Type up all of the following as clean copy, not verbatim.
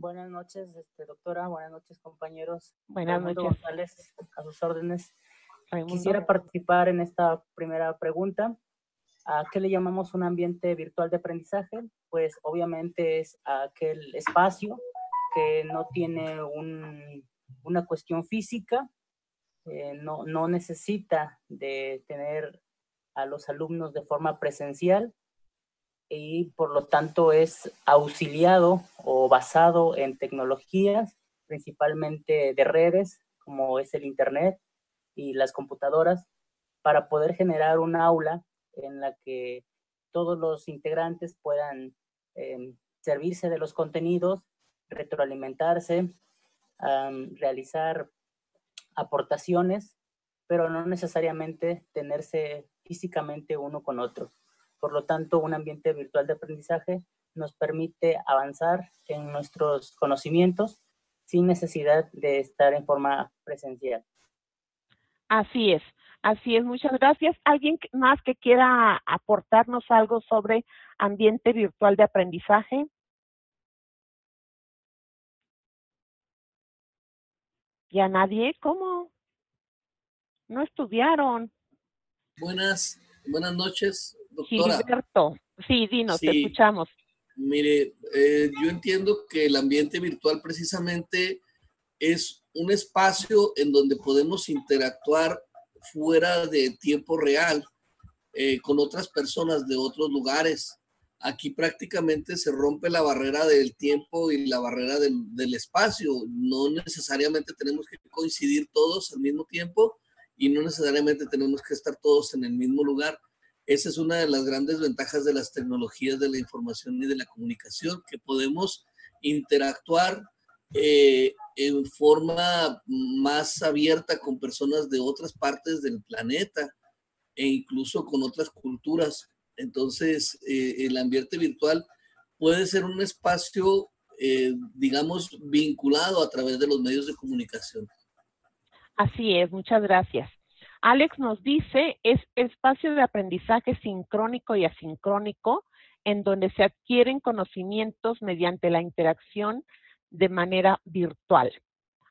Buenas noches, doctora. Buenas noches, compañeros. Buenas Raimundo noches. González, a sus órdenes. Raimundo. Quisiera participar en esta primera pregunta. ¿A qué le llamamos un ambiente virtual de aprendizaje? Pues obviamente es aquel espacio que no tiene una cuestión física, no necesita de tener a los alumnos de forma presencial, y por lo tanto es auxiliado o basado en tecnologías, principalmente de redes, como es el Internet y las computadoras, para poder generar un aula en la que todos los integrantes puedan servirse de los contenidos, retroalimentarse, realizar aportaciones, pero no necesariamente tenerse físicamente uno con otro. Por lo tanto, un ambiente virtual de aprendizaje nos permite avanzar en nuestros conocimientos sin necesidad de estar en forma presencial. Así es, muchas gracias. ¿Alguien más que quiera aportarnos algo sobre ambiente virtual de aprendizaje? ¿Ya nadie? ¿Cómo? ¿No estudiaron? Buenas noches, doctora. Gilberto, sí, dinos, te escuchamos. Mire, yo entiendo que el ambiente virtual precisamente es un espacio en donde podemos interactuar fuera de tiempo real con otras personas de otros lugares. Aquí prácticamente se rompe la barrera del tiempo y la barrera del espacio. No necesariamente tenemos que coincidir todos al mismo tiempo y no necesariamente tenemos que estar todos en el mismo lugar. Esa es una de las grandes ventajas de las tecnologías de la información y de la comunicación, que podemos interactuar en forma más abierta con personas de otras partes del planeta e incluso con otras culturas. Entonces, el ambiente virtual puede ser un espacio, digamos, vinculado a través de los medios de comunicación. Así es, muchas gracias. Alex nos dice, es espacio de aprendizaje sincrónico y asincrónico en donde se adquieren conocimientos mediante la interacción de manera virtual.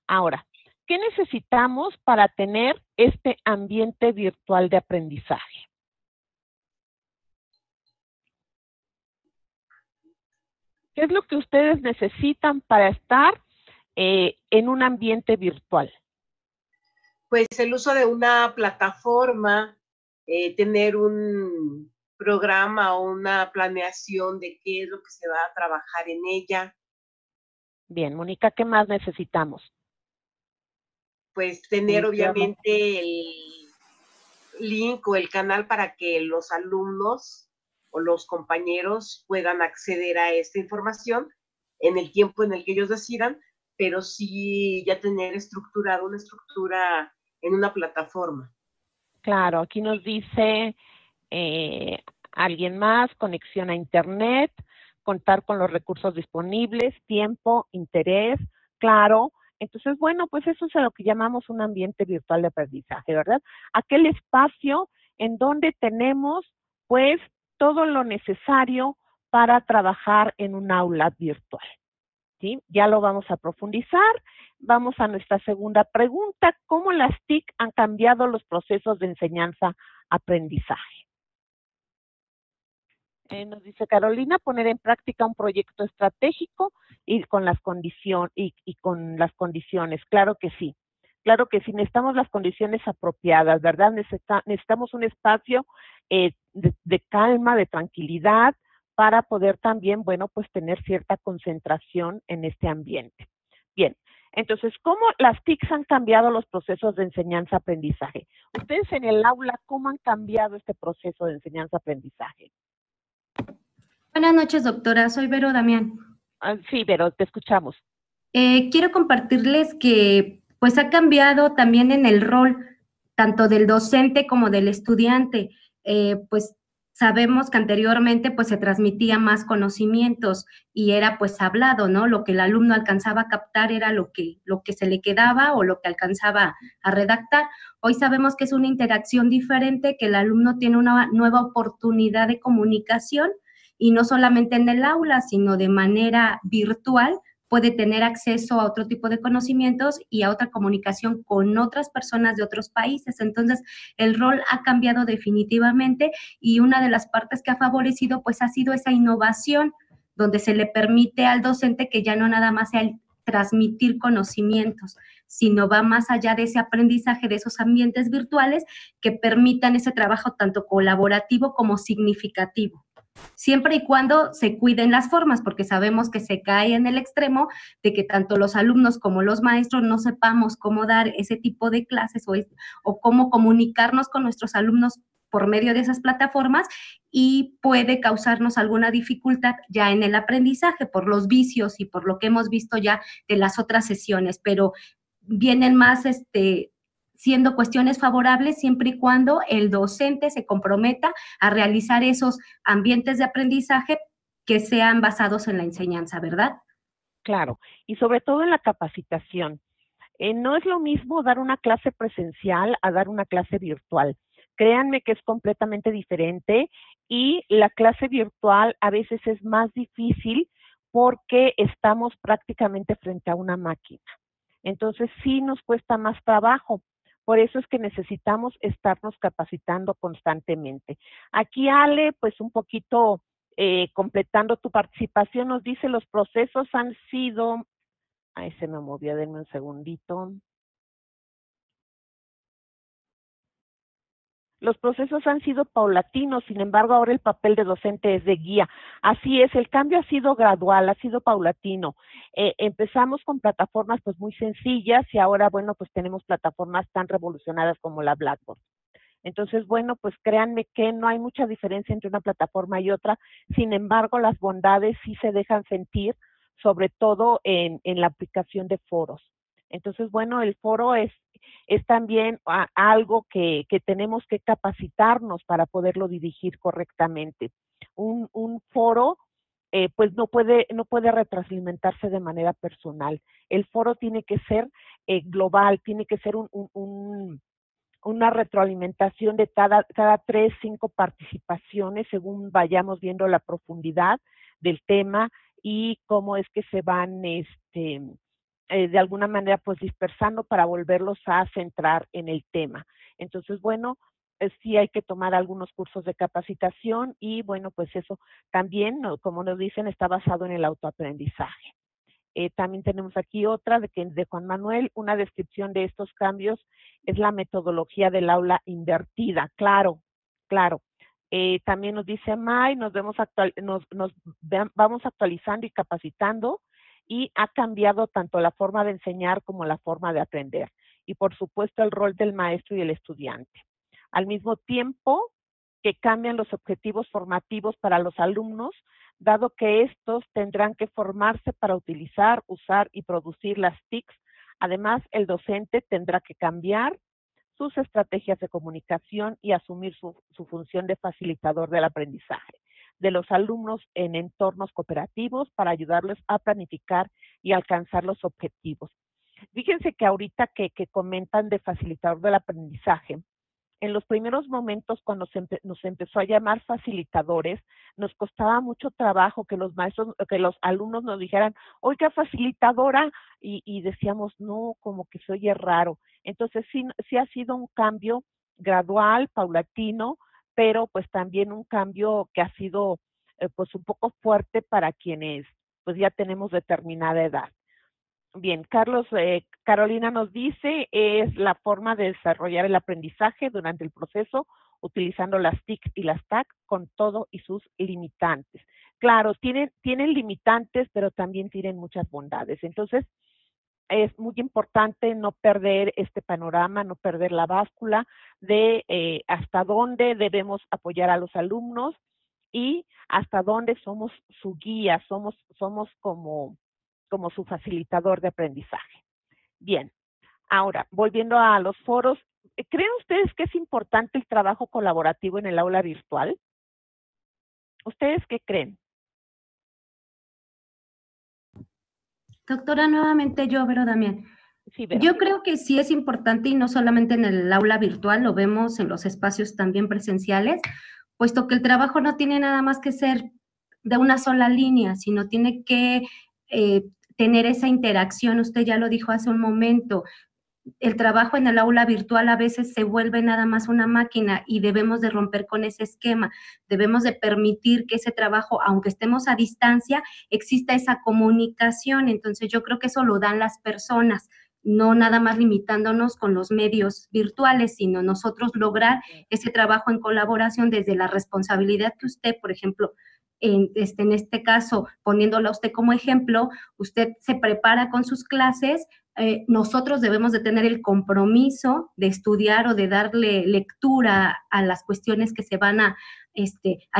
Ahora, ¿qué necesitamos para tener este ambiente virtual de aprendizaje? ¿Qué es lo que ustedes necesitan para estar en un ambiente virtual? Pues el uso de una plataforma, tener un programa o una planeación de qué es lo que se va a trabajar en ella. Bien, Mónica, ¿qué más necesitamos? Pues tener obviamente el link o el canal para que los alumnos o los compañeros puedan acceder a esta información en el tiempo en el que ellos decidan, pero sí ya tener estructurado una estructura en una plataforma. Claro, aquí nos dice alguien más, conexión a Internet, contar con los recursos disponibles, tiempo, interés, claro. Entonces, bueno, pues eso es a lo que llamamos un ambiente virtual de aprendizaje, ¿verdad? Aquel espacio en donde tenemos, pues, todo lo necesario para trabajar en un aula virtual. ¿Sí? Ya lo vamos a profundizar. Vamos a nuestra segunda pregunta. ¿Cómo las TIC han cambiado los procesos de enseñanza-aprendizaje? Nos dice Carolina, poner en práctica un proyecto estratégico y con las condiciones, Claro que sí. Claro que sí, necesitamos las condiciones apropiadas, ¿verdad? Necesitamos un espacio de calma, de tranquilidad, para poder también, bueno, pues tener cierta concentración en este ambiente. Bien, entonces, ¿cómo las TICs han cambiado los procesos de enseñanza-aprendizaje? Ustedes en el aula, ¿cómo han cambiado este proceso de enseñanza-aprendizaje? Buenas noches, doctora. Soy Vero Damián. Sí, Vero, te escuchamos. Quiero compartirles que pues ha cambiado también en el rol tanto del docente como del estudiante. Pues sabemos que anteriormente pues se transmitía más conocimientos y era pues hablado, ¿no? Lo que el alumno alcanzaba a captar era lo que se le quedaba o lo que alcanzaba a redactar. Hoy sabemos que es una interacción diferente, que el alumno tiene una nueva oportunidad de comunicación y no solamente en el aula, sino de manera virtual puede tener acceso a otro tipo de conocimientos y a otra comunicación con otras personas de otros países. Entonces, el rol ha cambiado definitivamente y una de las partes que ha favorecido pues ha sido esa innovación donde se le permite al docente que ya no nada más sea el transmitir conocimientos, sino va más allá de ese aprendizaje, de esos ambientes virtuales que permitan ese trabajo tanto colaborativo como significativo. Siempre y cuando se cuiden las formas, porque sabemos que se cae en el extremo de que tanto los alumnos como los maestros no sepamos cómo dar ese tipo de clases o cómo comunicarnos con nuestros alumnos por medio de esas plataformas y puede causarnos alguna dificultad ya en el aprendizaje por los vicios y por lo que hemos visto ya de las otras sesiones, pero vienen más siendo cuestiones favorables siempre y cuando el docente se comprometa a realizar esos ambientes de aprendizaje que sean basados en la enseñanza, ¿verdad? Claro, y sobre todo en la capacitación. No es lo mismo dar una clase presencial a dar una clase virtual. Créanme que es completamente diferente y la clase virtual a veces es más difícil porque estamos prácticamente frente a una máquina. Entonces sí nos cuesta más trabajo. Por eso es que necesitamos estarnos capacitando constantemente. Aquí Ale, pues un poquito completando tu participación, nos dice los procesos han sido... Ahí se me movió, denme un segundito. Los procesos han sido paulatinos, sin embargo, ahora el papel de docente es de guía. Así es, el cambio ha sido gradual, ha sido paulatino. Empezamos con plataformas pues muy sencillas y ahora, bueno, pues tenemos plataformas tan revolucionadas como la Blackboard. Entonces, bueno, pues créanme que no hay mucha diferencia entre una plataforma y otra. Sin embargo, las bondades sí se dejan sentir, sobre todo en la aplicación de foros. Entonces, bueno, el foro es también algo que tenemos que capacitarnos para poderlo dirigir correctamente. Un foro pues no puede retroalimentarse de manera personal. El foro tiene que ser global, tiene que ser una retroalimentación de cada 3, 5 participaciones según vayamos viendo la profundidad del tema y cómo es que se van de alguna manera pues dispersando para volverlos a centrar en el tema. Entonces, bueno, sí hay que tomar algunos cursos de capacitación y bueno, pues eso también, como nos dicen, está basado en el autoaprendizaje. También tenemos aquí otra de Juan Manuel, una descripción de estos cambios es la metodología del aula invertida. Claro, claro. También nos dice May, nos vamos actualizando y capacitando y ha cambiado tanto la forma de enseñar como la forma de aprender. Y por supuesto el rol del maestro y el estudiante. Al mismo tiempo que cambian los objetivos formativos para los alumnos, dado que estos tendrán que formarse para utilizar, usar y producir las TICs. Además, el docente tendrá que cambiar sus estrategias de comunicación y asumir su función de facilitador del aprendizaje de los alumnos en entornos cooperativos para ayudarles a planificar y alcanzar los objetivos. Fíjense que ahorita que comentan de facilitador del aprendizaje, en los primeros momentos cuando nos empezó a llamar facilitadores, nos costaba mucho trabajo que los maestros, que los alumnos nos dijeran, oiga, facilitadora, y decíamos, no, como que se oye raro. Entonces sí ha sido un cambio gradual, paulatino, pero pues también un cambio que ha sido pues un poco fuerte para quienes pues ya tenemos determinada edad. Bien, Carolina nos dice, es la forma de desarrollar el aprendizaje durante el proceso utilizando las TIC y las TAC con todo y sus limitantes. Claro, tienen limitantes, pero también tienen muchas bondades. Entonces, es muy importante no perder este panorama, no perder la báscula de hasta dónde debemos apoyar a los alumnos y hasta dónde somos su guía, somos como su facilitador de aprendizaje. Bien, ahora, volviendo a los foros, ¿creen ustedes que es importante el trabajo colaborativo en el aula virtual? ¿Ustedes qué creen? Doctora, nuevamente yo, Vero Damián. Sí, Vero. Yo creo que sí es importante y no solamente en el aula virtual, lo vemos en los espacios también presenciales, puesto que el trabajo no tiene nada más que ser de una sola línea, sino tiene que tener esa interacción. Usted ya lo dijo hace un momento, el trabajo en el aula virtual a veces se vuelve nada más una máquina y debemos de romper con ese esquema, debemos de permitir que ese trabajo, aunque estemos a distancia, exista esa comunicación. Entonces yo creo que eso lo dan las personas, no nada más limitándonos con los medios virtuales, sino nosotros lograr ese trabajo en colaboración desde la responsabilidad que usted, por ejemplo, en este caso, poniéndolo a usted como ejemplo, usted se prepara con sus clases. Nosotros debemos de tener el compromiso de estudiar o de darle lectura a las cuestiones que se van a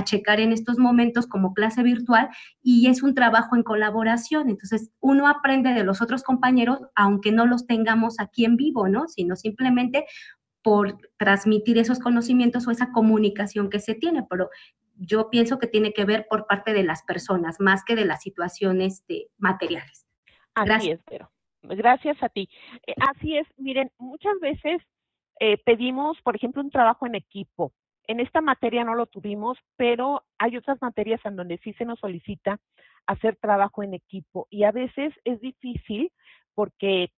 checar en estos momentos como clase virtual, y es un trabajo en colaboración. Entonces, uno aprende de los otros compañeros, aunque no los tengamos aquí en vivo, ¿no? Sino simplemente por transmitir esos conocimientos o esa comunicación que se tiene, pero yo pienso que tiene que ver por parte de las personas, más que de las situaciones materiales. Así es, Vero. Gracias a ti. Así es, miren, muchas veces pedimos, por ejemplo, un trabajo en equipo. En esta materia no lo tuvimos, pero hay otras materias en donde sí se nos solicita hacer trabajo en equipo, y a veces es difícil porque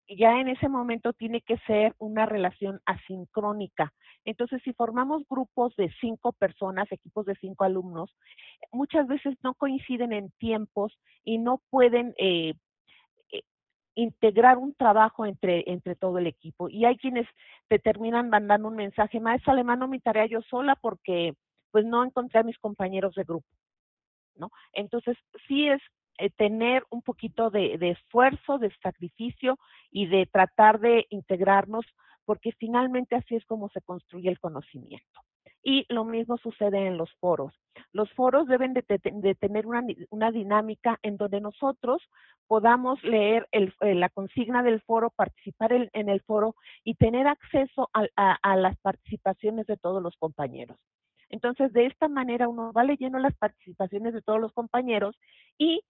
ya en ese momento tiene que ser una relación asincrónica. Entonces, si formamos grupos de 5 personas, equipos de 5 alumnos, muchas veces no coinciden en tiempos y no pueden integrar un trabajo entre todo el equipo. Y hay quienes te terminan mandando un mensaje: maestra, le mando mi tarea yo sola porque pues no encontré a mis compañeros de grupo, ¿no? Entonces, sí es tener un poquito de esfuerzo, de sacrificio y de tratar de integrarnos, porque finalmente así es como se construye el conocimiento. Y lo mismo sucede en los foros. Los foros deben de tener una dinámica en donde nosotros podamos leer la consigna del foro, participar en el foro y tener acceso a las participaciones de todos los compañeros. Entonces, de esta manera uno va leyendo las participaciones de todos los compañeros y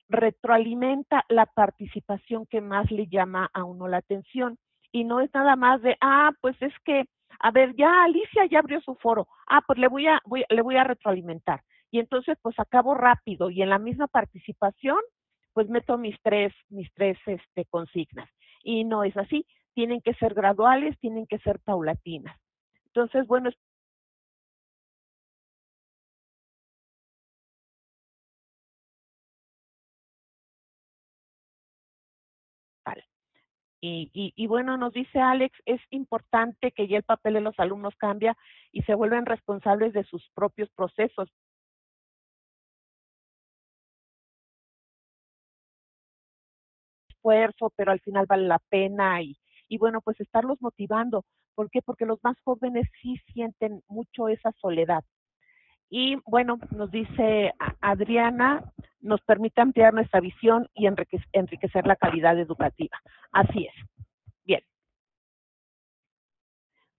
retroalimenta la participación que más le llama a uno la atención. Y no es nada más de, pues es que, a ver, ya Alicia ya abrió su foro, pues le voy a retroalimentar. Y entonces, pues acabo rápido y en la misma participación, pues meto mis tres consignas. Y no es así, tienen que ser graduales, tienen que ser paulatinas. Entonces, bueno, Y bueno, nos dice Alex, es importante que ya el papel de los alumnos cambia y se vuelven responsables de sus propios procesos. Esfuerzo, pero al final vale la pena y bueno, pues estarlos motivando. ¿Por qué? Porque los más jóvenes sí sienten mucho esa soledad. Y bueno, nos dice Adriana, nos permite ampliar nuestra visión y enriquecer la calidad educativa. Así es. Bien.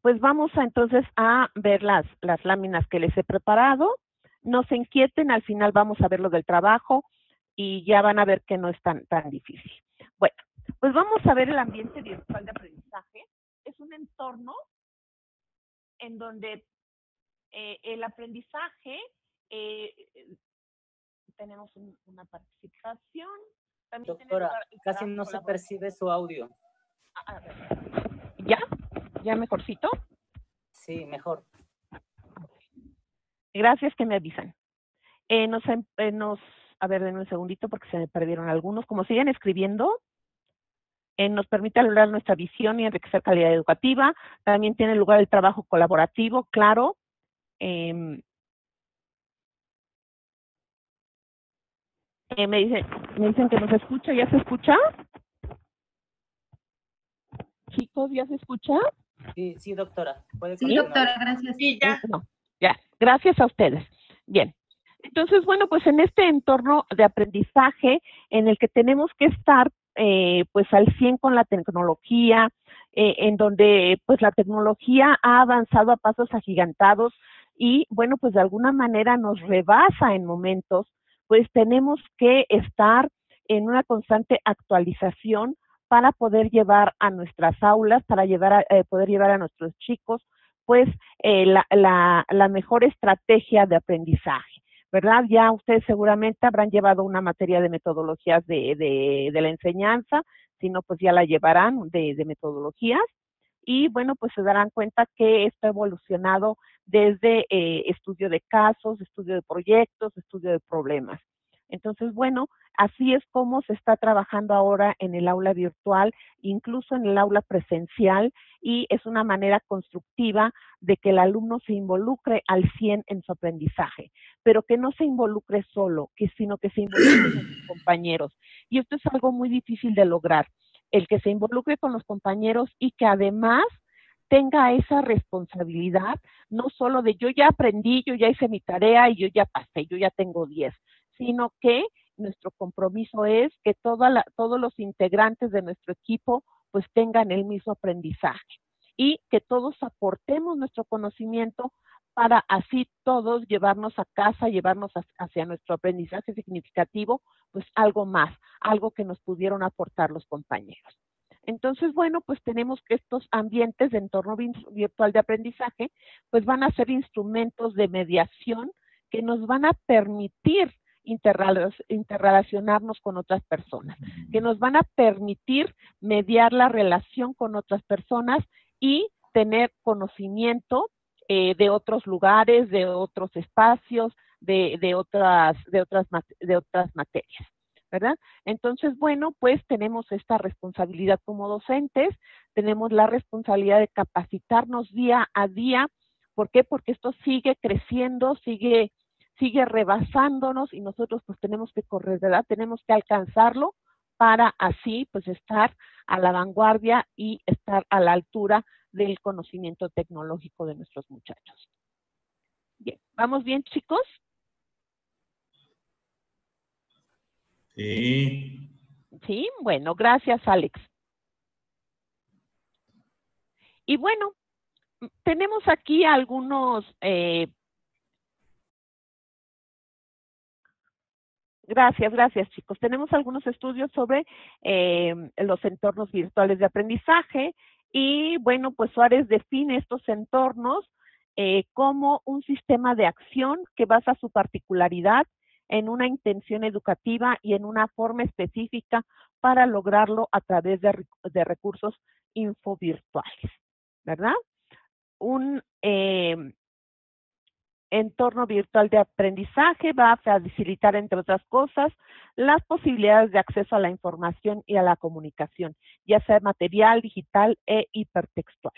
Pues vamos entonces a ver las láminas que les he preparado. No se inquieten, al final vamos a ver lo del trabajo y ya van a ver que no es tan difícil. Bueno, pues vamos a ver el ambiente virtual de aprendizaje. Es un entorno en donde el aprendizaje, tenemos una participación. También doctora, casi no se percibe su audio. A ver. ¿Ya? ¿Ya mejorcito? Sí, mejor. Gracias, que me avisan. A ver, denme un segundito porque se me perdieron algunos. Como siguen escribiendo, nos permite lograr nuestra visión y enriquecer calidad educativa. También tiene lugar el trabajo colaborativo, claro. Me dicen que no se escucha. ¿Ya se escucha? Chicos, ¿ya se escucha? Sí, doctora. Sí, doctora, gracias. Sí, ya. No, ya. Gracias a ustedes. Bien. Entonces, bueno, pues en este entorno de aprendizaje en el que tenemos que estar pues al 100 con la tecnología, en donde pues la tecnología ha avanzado a pasos agigantados y bueno, pues de alguna manera nos rebasa en momentos, pues tenemos que estar en una constante actualización para poder llevar a nuestras aulas, para poder llevar a nuestros chicos pues la mejor estrategia de aprendizaje. ¿verdad? Ya ustedes seguramente habrán llevado una materia de metodologías de la enseñanza, si no, pues ya la llevarán de metodologías. Y bueno, pues se darán cuenta que esto ha evolucionado desde estudio de casos, estudio de proyectos, estudio de problemas. Entonces, bueno, así es como se está trabajando ahora en el aula virtual, incluso en el aula presencial, y es una manera constructiva de que el alumno se involucre al 100 en su aprendizaje, pero que no se involucre solo, sino que se involucre con sus compañeros. Y esto es algo muy difícil de lograr, el que se involucre con los compañeros y que además tenga esa responsabilidad, no solo de yo ya aprendí, yo ya hice mi tarea y yo ya pasé, yo ya tengo 10, sino que nuestro compromiso es que todos los integrantes de nuestro equipo pues tengan el mismo aprendizaje y que todos aportemos nuestro conocimiento para así todos llevarnos a casa, llevarnos hacia nuestro aprendizaje significativo, pues algo más, algo que nos pudieron aportar los compañeros. Entonces, bueno, pues tenemos que estos ambientes de entorno virtual de aprendizaje, pues van a ser instrumentos de mediación que nos van a permitir interrelacionarnos con otras personas, que nos van a permitir mediar la relación con otras personas y tener conocimiento de otros lugares, de otros espacios, de otras materias, ¿verdad? Entonces, bueno, pues tenemos esta responsabilidad como docentes, tenemos la responsabilidad de capacitarnos día a día. ¿Por qué? Porque esto sigue creciendo, sigue rebasándonos y nosotros pues tenemos que correr, ¿verdad? Tenemos que alcanzarlo para así pues estar a la vanguardia y estar a la altura del conocimiento tecnológico de nuestros muchachos. Bien, ¿vamos bien, chicos? Sí. Sí, bueno, gracias, Alex. Y bueno, tenemos aquí algunos... Gracias, chicos. Tenemos algunos estudios sobre los entornos virtuales de aprendizaje y, bueno, pues Suárez define estos entornos como un sistema de acción que basa su particularidad en una intención educativa y en una forma específica para lograrlo a través de recursos infovirtuales, ¿verdad? Un entorno virtual de aprendizaje va a facilitar, entre otras cosas, las posibilidades de acceso a la información y a la comunicación, ya sea material, digital e hipertextual.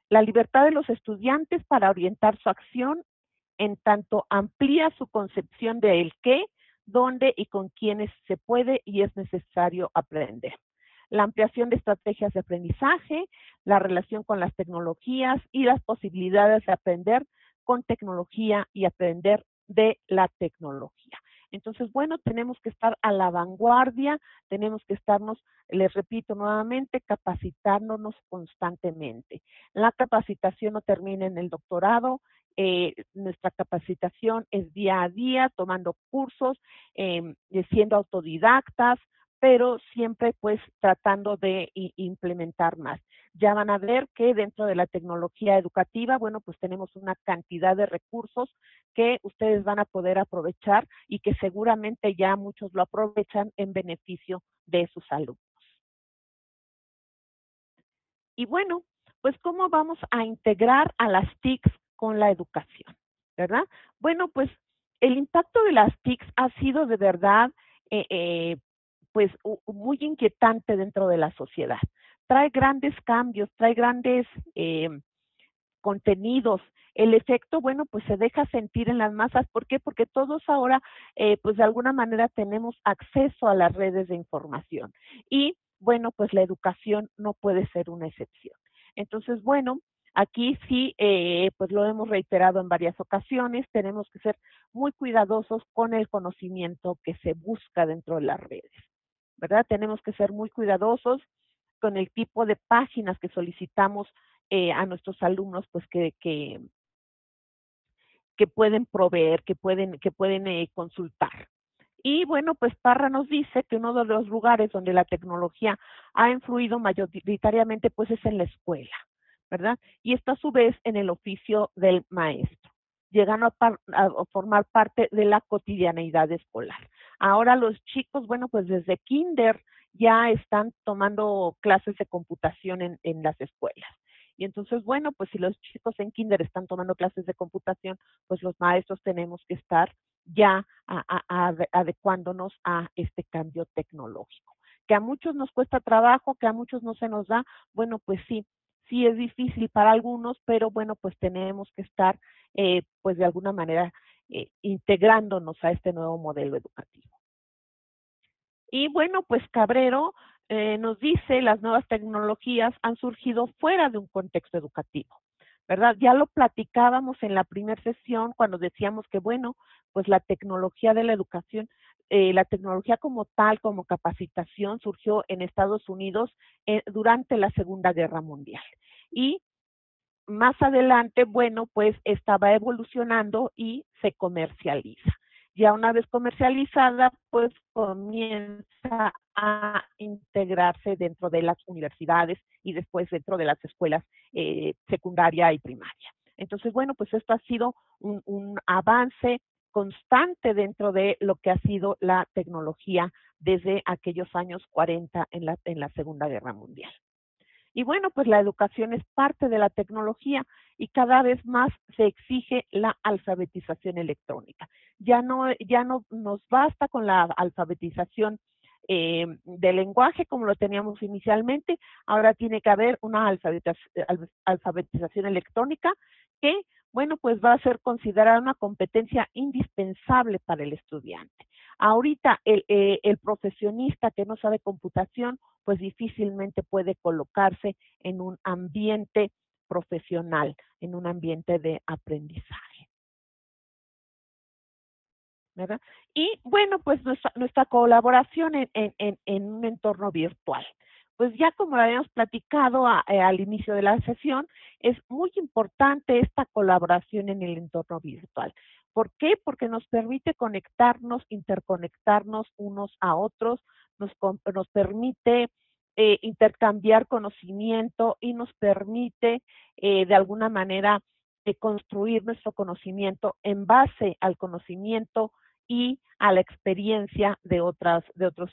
La libertad de los estudiantes para orientar su acción en tanto amplía su concepción de el qué, dónde y con quiénes se puede y es necesario aprender. La ampliación de estrategias de aprendizaje, la relación con las tecnologías y las posibilidades de aprender con tecnología y aprender de la tecnología. Entonces, bueno, tenemos que estar a la vanguardia, tenemos que estarnos, les repito nuevamente, capacitándonos constantemente. La capacitación no termina en el doctorado, nuestra capacitación es día a día, tomando cursos, siendo autodidactas, pero siempre pues tratando de implementar más. Ya van a ver que dentro de la tecnología educativa, bueno, pues tenemos una cantidad de recursos que ustedes van a poder aprovechar y que seguramente ya muchos lo aprovechan en beneficio de sus alumnos. Y bueno, pues ¿cómo vamos a integrar a las TICs con la educación? ¿Verdad? Bueno, pues el impacto de las TICs ha sido de verdad pues muy inquietante dentro de la sociedad. Trae grandes cambios, trae grandes contenidos. El efecto, bueno, pues se deja sentir en las masas. ¿Por qué? Porque todos ahora, pues de alguna manera tenemos acceso a las redes de información. Y, bueno, pues la educación no puede ser una excepción. Entonces, bueno, aquí sí, pues lo hemos reiterado en varias ocasiones, tenemos que ser muy cuidadosos con el conocimiento que se busca dentro de las redes, ¿verdad? Tenemos que ser muy cuidadosos con el tipo de páginas que solicitamos a nuestros alumnos, pues que pueden proveer, que pueden consultar. Y bueno, pues Parra nos dice que uno de los lugares donde la tecnología ha influido mayoritariamente pues es en la escuela, ¿verdad? Y esto a su vez en el oficio del maestro, llegan a formar parte de la cotidianeidad escolar. Ahora los chicos, bueno, pues desde kinder ya están tomando clases de computación en las escuelas. Y entonces, bueno, pues si los chicos en kinder están tomando clases de computación, pues los maestros tenemos que estar ya adecuándonos a este cambio tecnológico. Que a muchos nos cuesta trabajo, que a muchos no se nos da, bueno, pues sí es difícil para algunos, pero bueno, pues tenemos que estar, pues de alguna manera, integrándonos a este nuevo modelo educativo. Y bueno, pues Cabrero nos dice, las nuevas tecnologías han surgido fuera de un contexto educativo, ¿verdad? Ya lo platicábamos en la primera sesión cuando decíamos que, bueno, pues la tecnología de la educación, la tecnología como tal, como capacitación, surgió en Estados Unidos durante la Segunda Guerra Mundial. Y más adelante, bueno, pues estaba evolucionando y se comercializa. Ya una vez comercializada, pues comienza a integrarse dentro de las universidades y después dentro de las escuelas secundaria y primaria. Entonces, bueno, pues esto ha sido un avance constante dentro de lo que ha sido la tecnología desde aquellos años 40 en la Segunda Guerra Mundial. Y bueno, pues la educación es parte de la tecnología y cada vez más se exige la alfabetización electrónica. Ya no nos basta con la alfabetización del lenguaje como lo teníamos inicialmente, ahora tiene que haber una alfabetización electrónica que, bueno, pues va a ser considerada una competencia indispensable para el estudiante. Ahorita el profesionista que no sabe computación, pues difícilmente puede colocarse en un ambiente profesional, en un ambiente de aprendizaje, ¿verdad? Y bueno, pues nuestra colaboración en un entorno virtual. Pues ya como lo habíamos platicado al inicio de la sesión, es muy importante esta colaboración en el entorno virtual. ¿Por qué? Porque nos permite conectarnos, interconectarnos unos a otros, nos permite intercambiar conocimiento y nos permite de alguna manera construir nuestro conocimiento en base al conocimiento y a la experiencia de otros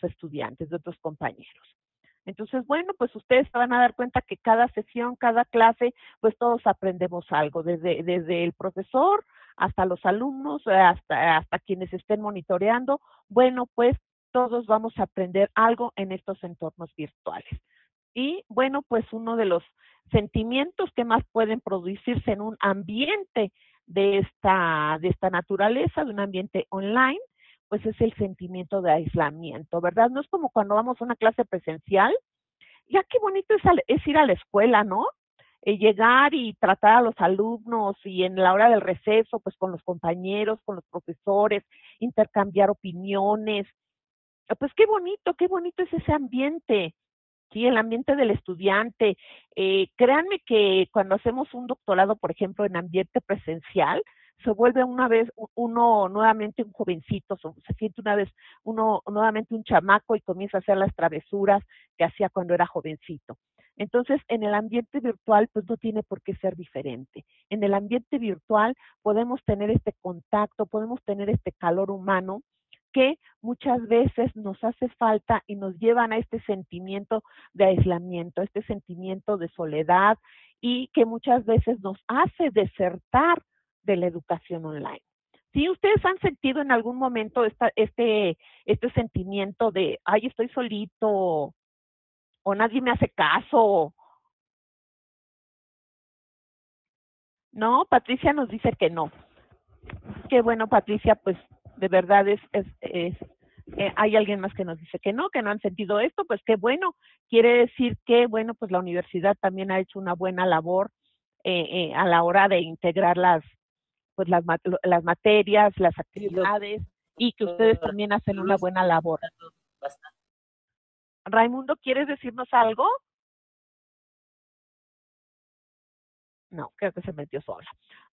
estudiantes, de otros compañeros. Entonces, bueno, pues ustedes se van a dar cuenta que cada sesión, cada clase, pues todos aprendemos algo, desde el profesor hasta los alumnos, hasta quienes estén monitoreando. Bueno, pues todos vamos a aprender algo en estos entornos virtuales. Y bueno, pues uno de los sentimientos que más pueden producirse en un ambiente de esta naturaleza, de un ambiente online, pues es el sentimiento de aislamiento, ¿verdad? No es como cuando vamos a una clase presencial, ya qué bonito es ir a la escuela, ¿no? Llegar y tratar a los alumnos y en la hora del receso, pues con los compañeros, con los profesores, intercambiar opiniones. Pues qué bonito es ese ambiente. Sí, el ambiente del estudiante. Créanme que cuando hacemos un doctorado, por ejemplo, en ambiente presencial, se vuelve una vez uno nuevamente un jovencito, se siente una vez uno nuevamente un chamaco y comienza a hacer las travesuras que hacía cuando era jovencito. Entonces, en el ambiente virtual, pues no tiene por qué ser diferente. En el ambiente virtual podemos tener este contacto, podemos tener este calor humano que muchas veces nos hace falta y nos llevan a este sentimiento de aislamiento, este sentimiento de soledad y que muchas veces nos hace desertar de la educación online. ¿Sí? ¿Ustedes han sentido en algún momento este sentimiento de, ay, estoy solito o nadie me hace caso? No, Patricia nos dice que no. Qué bueno, Patricia, pues de verdad hay alguien más que nos dice que no han sentido esto, pues qué bueno. Quiere decir que, bueno, pues la universidad también ha hecho una buena labor a la hora de integrar las materias, las actividades y que ustedes también hacen una buena labor. Raimundo, ¿quieres decirnos algo? No, creo que se metió sola.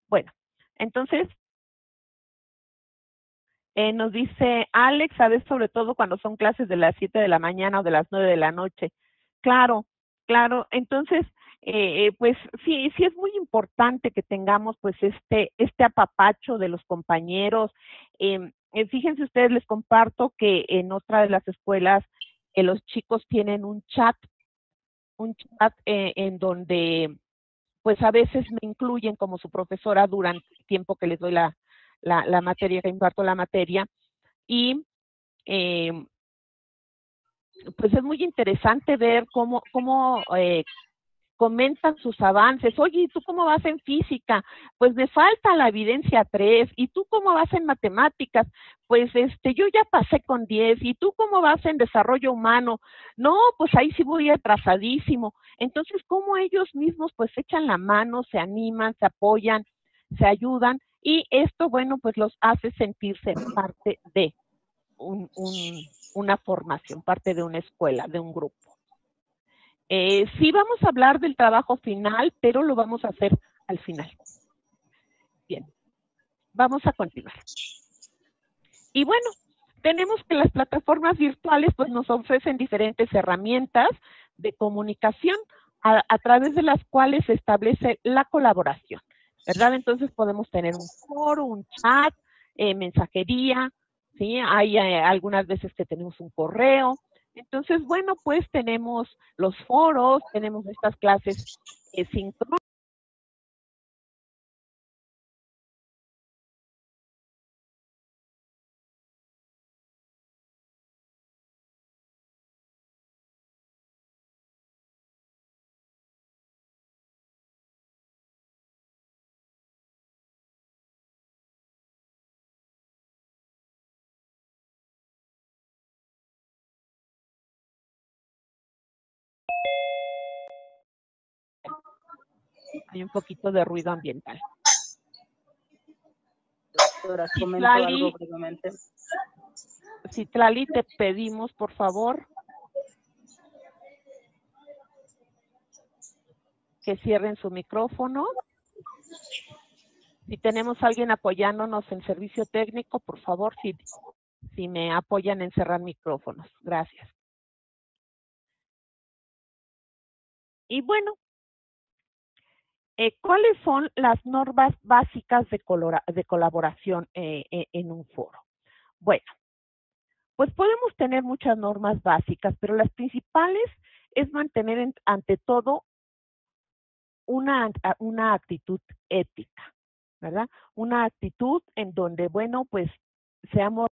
Bueno, entonces, nos dice Alex, ¿sabes? Sobre todo cuando son clases de las 7 de la mañana o de las 9 de la noche. Claro. Entonces, pues sí es muy importante que tengamos pues este apapacho de los compañeros. Fíjense ustedes, les comparto que en otra de las escuelas los chicos tienen un chat en donde pues a veces me incluyen como su profesora durante el tiempo que les doy la materia, que imparto la materia, y pues es muy interesante ver cómo comentan sus avances. Oye, ¿y tú cómo vas en física? Pues me falta la evidencia 3. ¿Y tú cómo vas en matemáticas? Pues yo ya pasé con 10. ¿Y tú cómo vas en desarrollo humano? No, pues ahí sí voy atrasadísimo. Entonces, cómo ellos mismos pues echan la mano, se animan, se apoyan, se ayudan, y esto, bueno, pues los hace sentirse parte de una formación, parte de una escuela, de un grupo. Sí vamos a hablar del trabajo final, pero lo vamos a hacer al final. Bien, vamos a continuar. Y bueno, tenemos que las plataformas virtuales pues nos ofrecen diferentes herramientas de comunicación a través de las cuales se establece la colaboración, ¿verdad? Entonces podemos tener un foro, un chat, mensajería, ¿sí? Hay algunas veces que tenemos un correo. Entonces, bueno, pues tenemos los foros, tenemos estas clases síncronas. Hay un poquito de ruido ambiental. Doctora, comento algo brevemente. Citlali, te pedimos, por favor, que cierren su micrófono. Si tenemos a alguien apoyándonos en servicio técnico, por favor, si me apoyan en cerrar micrófonos. Gracias. Y bueno, ¿cuáles son las normas básicas de colaboración en un foro? Bueno, pues podemos tener muchas normas básicas, pero las principales es mantener ante todo una actitud ética, ¿verdad? Una actitud en donde, bueno, pues seamos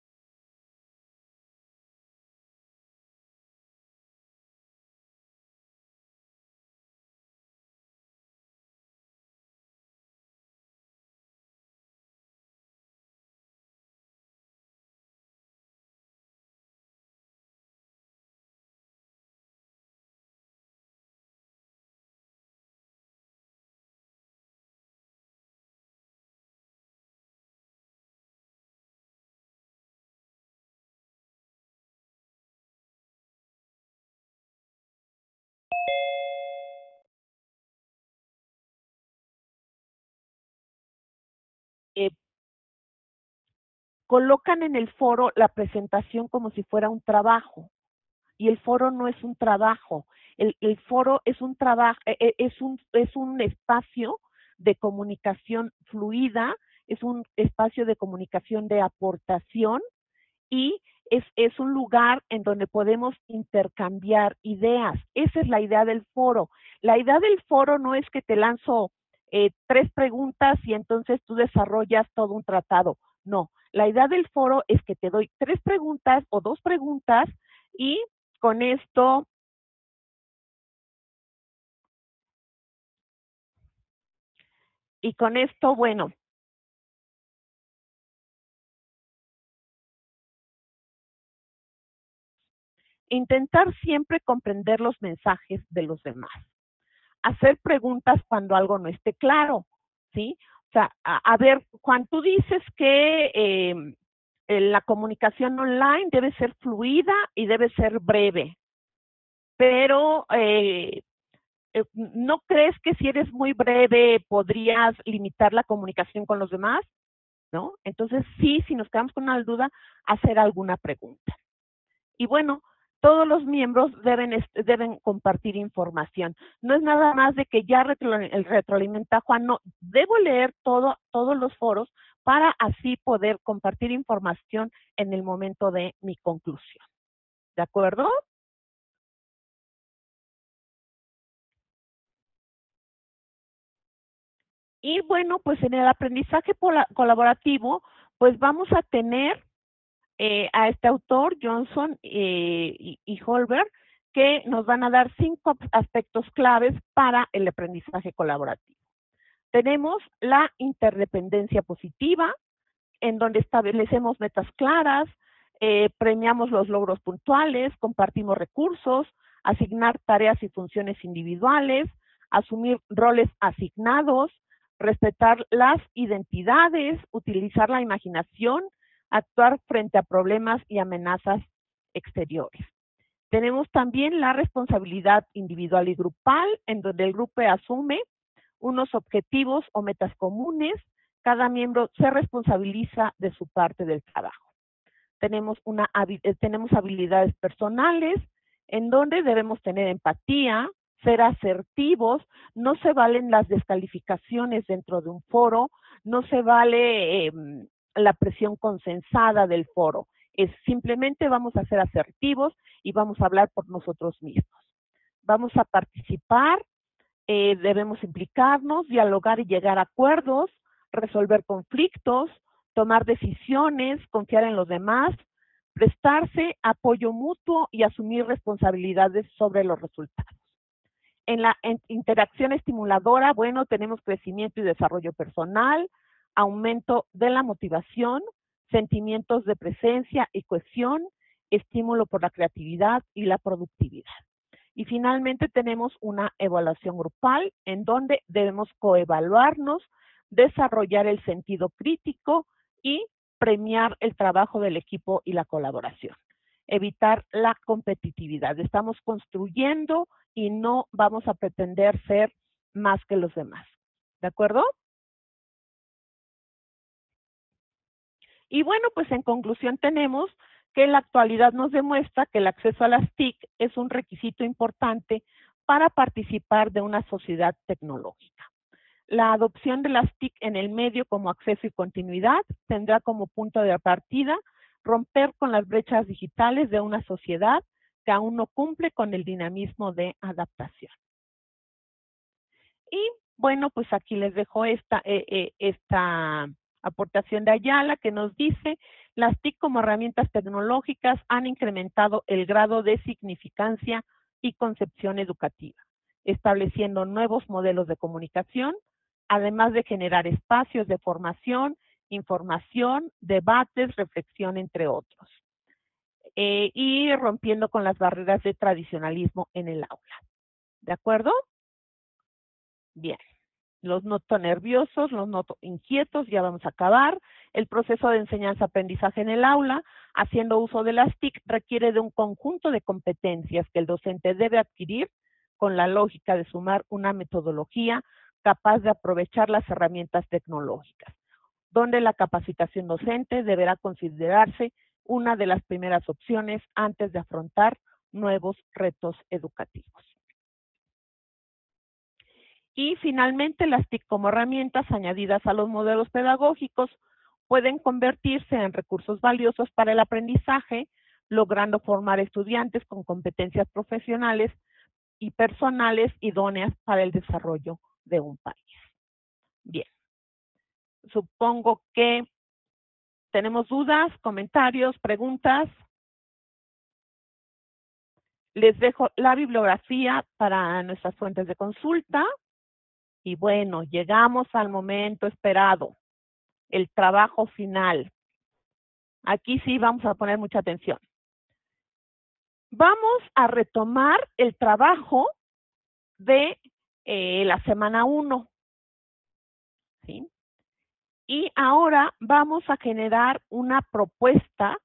colocan en el foro la presentación como si fuera un trabajo, y el foro no es un trabajo. El foro es un trabajo, es un espacio de comunicación fluida, es un espacio de comunicación de aportación, y es un lugar en donde podemos intercambiar ideas. Esa es la idea del foro. La idea del foro no es que te lanzo 3 preguntas y entonces tú desarrollas todo un tratado. No, la idea del foro es que te doy 3 preguntas o 2 preguntas, y con esto bueno, intentar siempre comprender los mensajes de los demás. Hacer preguntas cuando algo no esté claro, ¿sí? O sea, a ver, Juan, tú dices que la comunicación online debe ser fluida y debe ser breve, pero ¿no crees que si eres muy breve podrías limitar la comunicación con los demás? ¿No? Entonces, sí, si nos quedamos con una duda, hacer alguna pregunta. Y bueno, todos los miembros deben compartir información. No es nada más de que ya el retroalimenta Juan, no, debo leer todos los foros para así poder compartir información en el momento de mi conclusión. ¿De acuerdo? Y bueno, pues en el aprendizaje colaborativo, pues vamos a tener a este autor, Johnson y Holberg, que nos van a dar 5 aspectos claves para el aprendizaje colaborativo. Tenemos la interdependencia positiva, en donde establecemos metas claras, premiamos los logros puntuales, compartimos recursos, asignar tareas y funciones individuales, asumir roles asignados, respetar las identidades, utilizar la imaginación, actuar frente a problemas y amenazas exteriores. Tenemos también la responsabilidad individual y grupal, en donde el grupo asume unos objetivos o metas comunes, cada miembro se responsabiliza de su parte del trabajo. Tenemos habilidades personales, en donde debemos tener empatía, ser asertivos, no se valen las descalificaciones dentro de un foro, no se vale la presión consensada del foro, es simplemente vamos a ser asertivos y vamos a hablar por nosotros mismos. Vamos a participar, debemos implicarnos, dialogar y llegar a acuerdos, resolver conflictos, tomar decisiones, confiar en los demás, prestarse apoyo mutuo y asumir responsabilidades sobre los resultados. En la interacción estimuladora, bueno, tenemos crecimiento y desarrollo personal, aumento de la motivación, sentimientos de presencia y cohesión, estímulo por la creatividad y la productividad. Y finalmente tenemos una evaluación grupal en donde debemos coevaluarnos, desarrollar el sentido crítico y premiar el trabajo del equipo y la colaboración. Evitar la competitividad. Estamos construyendo y no vamos a pretender ser más que los demás. ¿De acuerdo? Y bueno, pues en conclusión tenemos que la actualidad nos demuestra que el acceso a las TIC es un requisito importante para participar de una sociedad tecnológica. La adopción de las TIC en el medio como acceso y continuidad tendrá como punto de partida romper con las brechas digitales de una sociedad que aún no cumple con el dinamismo de adaptación. Y bueno, pues aquí les dejo esta aportación de Ayala que nos dice, las TIC como herramientas tecnológicas han incrementado el grado de significancia y concepción educativa, estableciendo nuevos modelos de comunicación, además de generar espacios de formación, información, debates, reflexión, entre otros. Y rompiendo con las barreras de tradicionalismo en el aula. ¿De acuerdo? Bien. Los noto nerviosos, los noto inquietos, ya vamos a acabar. El proceso de enseñanza-aprendizaje en el aula, haciendo uso de las TIC, requiere de un conjunto de competencias que el docente debe adquirir con la lógica de sumar una metodología capaz de aprovechar las herramientas tecnológicas, donde la capacitación docente deberá considerarse una de las primeras opciones antes de afrontar nuevos retos educativos. Y finalmente, las TIC como herramientas añadidas a los modelos pedagógicos pueden convertirse en recursos valiosos para el aprendizaje, logrando formar estudiantes con competencias profesionales y personales idóneas para el desarrollo de un país. Bien, supongo que tenemos dudas, comentarios, preguntas. Les dejo la bibliografía para nuestras fuentes de consulta. Y bueno, llegamos al momento esperado, el trabajo final. Aquí sí vamos a poner mucha atención. Vamos a retomar el trabajo de la semana 1. ¿Sí? Y ahora vamos a generar una propuesta,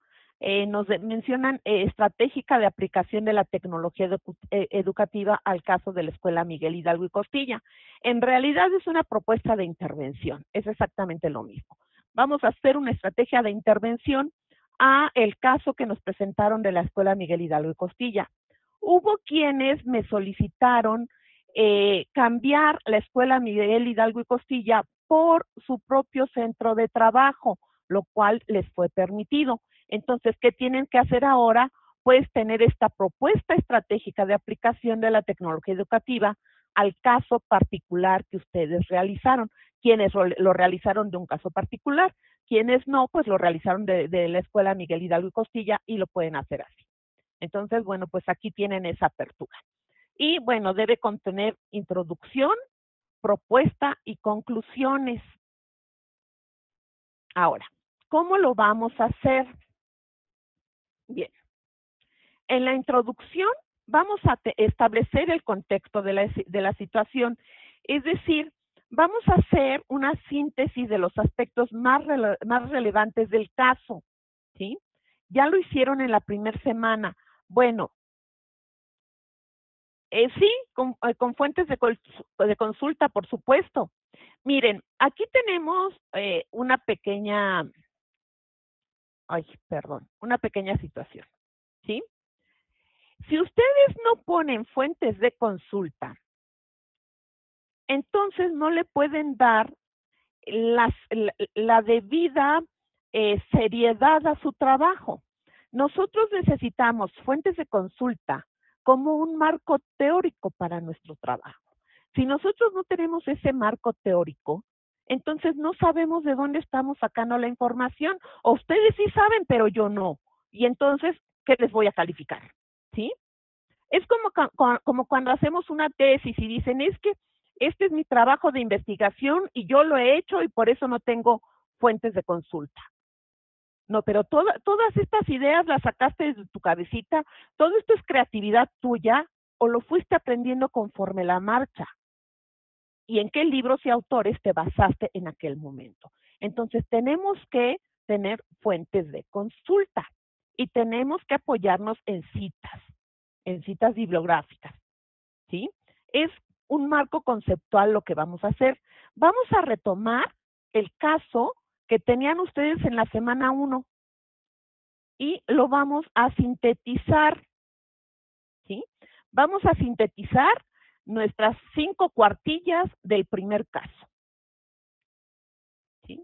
nos mencionan estratégica de aplicación de la tecnología educativa al caso de la Escuela Miguel Hidalgo y Costilla. En realidad es una propuesta de intervención, es exactamente lo mismo. Vamos a hacer una estrategia de intervención a el caso que nos presentaron de la Escuela Miguel Hidalgo y Costilla. Hubo quienes me solicitaron cambiar la Escuela Miguel Hidalgo y Costilla por su propio centro de trabajo, lo cual les fue permitido. Entonces, ¿qué tienen que hacer ahora? Pues tener esta propuesta estratégica de aplicación de la tecnología educativa al caso particular que ustedes realizaron. Quienes lo realizaron de un caso particular, quienes no, pues lo realizaron de la Escuela Miguel Hidalgo y Costilla y lo pueden hacer así. Entonces, bueno, pues aquí tienen esa apertura. Y bueno, debe contener introducción, propuesta y conclusiones. Ahora, ¿cómo lo vamos a hacer? Bien, en la introducción vamos a establecer el contexto de la situación, es decir, vamos a hacer una síntesis de los aspectos más relevantes del caso, ¿sí? Ya lo hicieron en la primera semana. Bueno, sí, con fuentes de consulta, por supuesto. Miren, aquí tenemos una pequeña situación, ¿sí? Si ustedes no ponen fuentes de consulta, entonces no le pueden dar la debida seriedad a su trabajo. Nosotros necesitamos fuentes de consulta como un marco teórico para nuestro trabajo. Si nosotros no tenemos ese marco teórico, entonces no sabemos de dónde estamos sacando la información, o ustedes sí saben, pero yo no. Y entonces, ¿qué les voy a calificar? ¿Sí? Es como cuando hacemos una tesis y dicen, es que este es mi trabajo de investigación y yo lo he hecho y por eso no tengo fuentes de consulta. No, pero todas estas ideas las sacaste de tu cabecita, todo esto es creatividad tuya o lo fuiste aprendiendo conforme la marcha. ¿Y en qué libros y autores te basaste en aquel momento? Entonces tenemos que tener fuentes de consulta y tenemos que apoyarnos en citas bibliográficas, ¿sí? Es un marco conceptual lo que vamos a hacer. Vamos a retomar el caso que tenían ustedes en la semana 1 y lo vamos a sintetizar, ¿sí? Vamos a sintetizar nuestras 5 cuartillas del primer caso, ¿sí?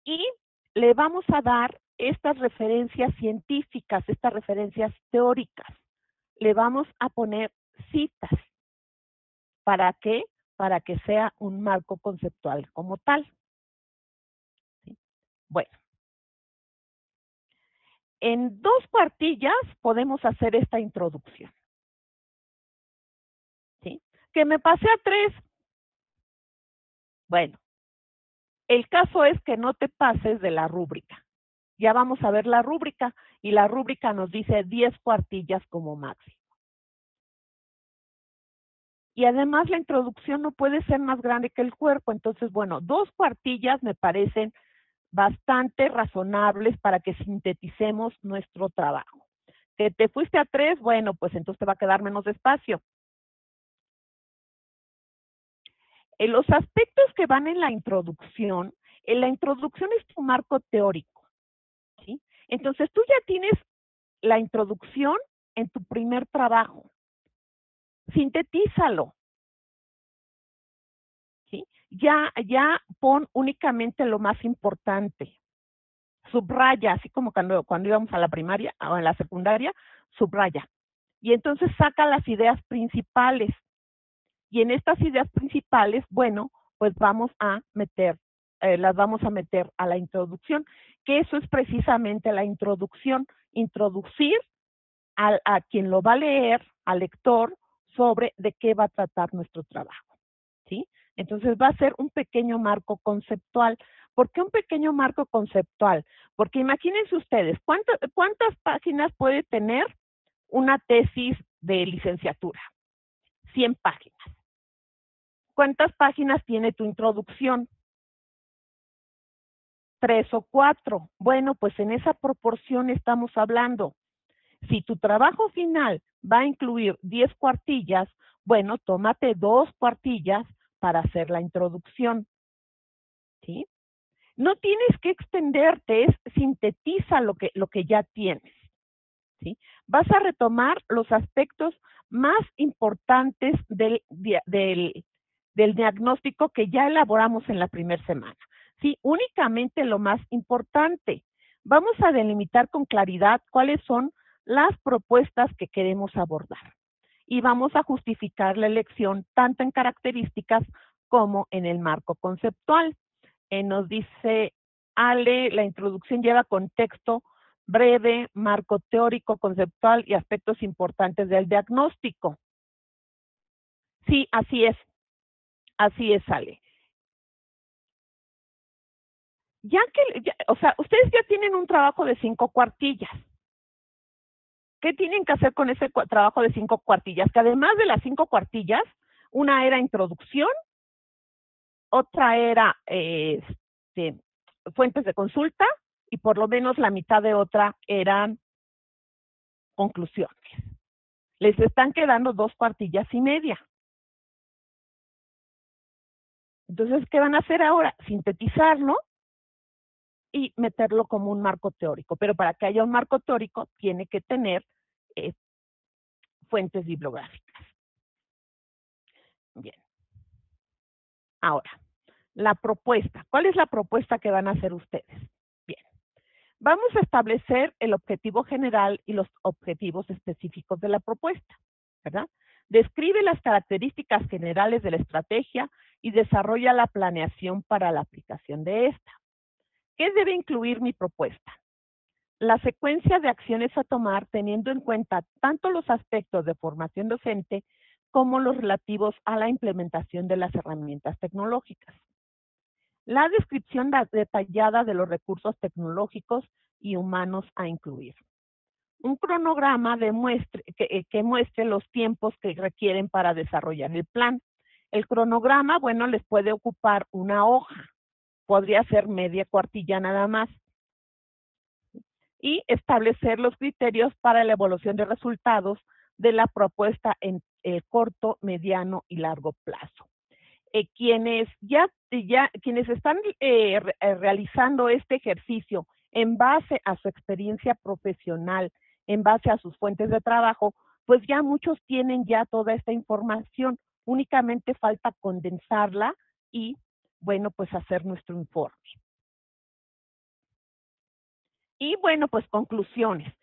Y le vamos a dar estas referencias científicas, estas referencias teóricas. Le vamos a poner citas. ¿Para qué? Para que sea un marco conceptual como tal. ¿Sí? Bueno, en 2 cuartillas podemos hacer esta introducción. ¿Sí? Que me pasé a 3. Bueno, el caso es que no te pases de la rúbrica. Ya vamos a ver la rúbrica y la rúbrica nos dice 10 cuartillas como máximo. Y además la introducción no puede ser más grande que el cuerpo. Entonces, bueno, 2 cuartillas me parecen bastante razonables para que sinteticemos nuestro trabajo. Que te fuiste a 3, bueno, pues entonces te va a quedar menos espacio. En los aspectos que van en la introducción es tu marco teórico, ¿sí? Entonces tú ya tienes la introducción en tu primer trabajo. Sintetízalo, ¿sí? Ya pon únicamente lo más importante. Subraya, así como cuando íbamos a la primaria o en la secundaria, subraya. Y entonces saca las ideas principales. Y en estas ideas principales, bueno, pues vamos a meter, las vamos a meter a la introducción, que eso es precisamente la introducción, introducir a quien lo va a leer, al lector, sobre de qué va a tratar nuestro trabajo, ¿sí? Entonces va a ser un pequeño marco conceptual. ¿Por qué un pequeño marco conceptual? Porque imagínense ustedes, ¿cuántas páginas puede tener una tesis de licenciatura? 100 páginas. ¿Cuántas páginas tiene tu introducción? 3 o 4. Bueno, pues en esa proporción estamos hablando. Si tu trabajo final va a incluir 10 cuartillas, bueno, tómate 2 cuartillas para hacer la introducción, ¿sí? No tienes que extenderte, es sintetiza lo que ya tienes, ¿sí? Vas a retomar los aspectos más importantes del diagnóstico que ya elaboramos en la primera semana, ¿sí? Únicamente lo más importante. Vamos a delimitar con claridad cuáles son las propuestas que queremos abordar y vamos a justificar la elección tanto en características como en el marco conceptual. Nos dice Ale, la introducción lleva contexto breve, marco teórico, conceptual y aspectos importantes del diagnóstico. Sí, así es, Ale. O sea, ustedes ya tienen un trabajo de 5 cuartillas. ¿Qué tienen que hacer con ese trabajo de 5 cuartillas? Que además de las 5 cuartillas, una era introducción, otra era fuentes de consulta y por lo menos la mitad de otra eran conclusiones. Les están quedando 2 cuartillas y media. Entonces, ¿qué van a hacer ahora? Sintetizarlo y meterlo como un marco teórico. Pero para que haya un marco teórico, tiene que tener fuentes bibliográficas. Bien. Ahora, la propuesta. ¿Cuál es la propuesta que van a hacer ustedes? Bien. Vamos a establecer el objetivo general y los objetivos específicos de la propuesta, ¿verdad? Describe las características generales de la estrategia y desarrolla la planeación para la aplicación de esta. ¿Qué debe incluir mi propuesta? La secuencia de acciones a tomar teniendo en cuenta tanto los aspectos de formación docente como los relativos a la implementación de las herramientas tecnológicas. La descripción detallada de los recursos tecnológicos y humanos a incluir. Un cronograma que muestre los tiempos que requieren para desarrollar el plan. El cronograma, bueno, les puede ocupar una hoja. Podría ser media cuartilla nada más. Y establecer los criterios para la evaluación de resultados de la propuesta en el corto, mediano y largo plazo. Quienes están realizando este ejercicio en base a su experiencia profesional, en base a sus fuentes de trabajo, pues ya muchos tienen ya toda esta información. Únicamente falta condensarla y, bueno, pues hacer nuestro informe. Y bueno, pues conclusiones.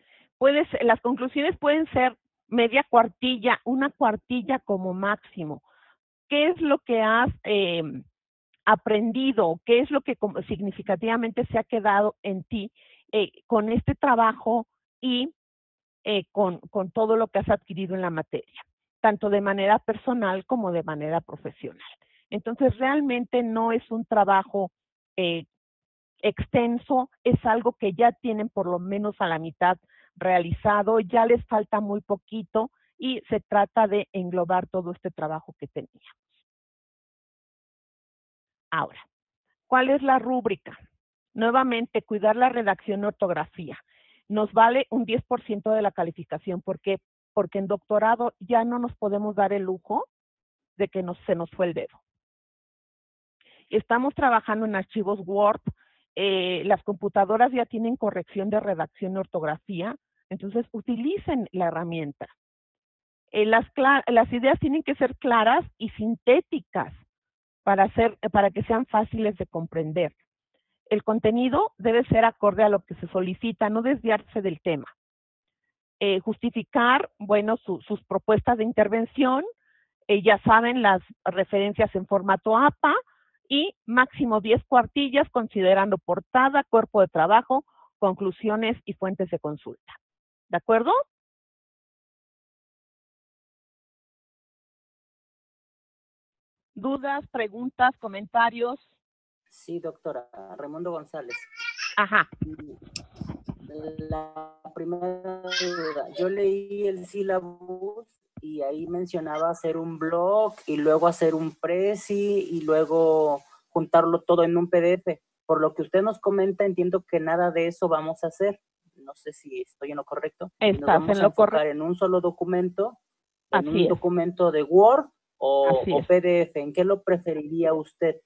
Las conclusiones pueden ser media cuartilla, una cuartilla como máximo. ¿Qué es lo que has aprendido? ¿Qué es lo que significativamente se ha quedado en ti con este trabajo y con todo lo que has adquirido en la materia, tanto de manera personal como de manera profesional? Entonces, realmente no es un trabajo extenso, es algo que ya tienen por lo menos a la mitad realizado, ya les falta muy poquito y se trata de englobar todo este trabajo que teníamos. Ahora, ¿cuál es la rúbrica? Nuevamente, cuidar la redacción y ortografía. Nos vale un 10% de la calificación. ¿Por qué? Porque en doctorado ya no nos podemos dar el lujo de que se nos fue el dedo. Estamos trabajando en archivos Word. Las computadoras ya tienen corrección de redacción y ortografía. Entonces, utilicen la herramienta. Las ideas tienen que ser claras y sintéticas para que sean fáciles de comprender. El contenido debe ser acorde a lo que se solicita, no desviarse del tema. Justificar, bueno, sus propuestas de intervención, ya saben, las referencias en formato APA y máximo 10 cuartillas considerando portada, cuerpo de trabajo, conclusiones y fuentes de consulta. ¿De acuerdo? ¿Dudas, preguntas, comentarios? Sí, doctora. Raimundo González. Ajá. La primera duda, yo leí el sílabus y ahí mencionaba hacer un blog y luego hacer un presi y luego juntarlo todo en un PDF. Por lo que usted nos comenta, entiendo que nada de eso vamos a hacer. No sé si estoy en lo correcto. Estás nos vamos a enfocar en un solo documento, en un documento de Word o PDF. ¿En qué lo preferiría usted?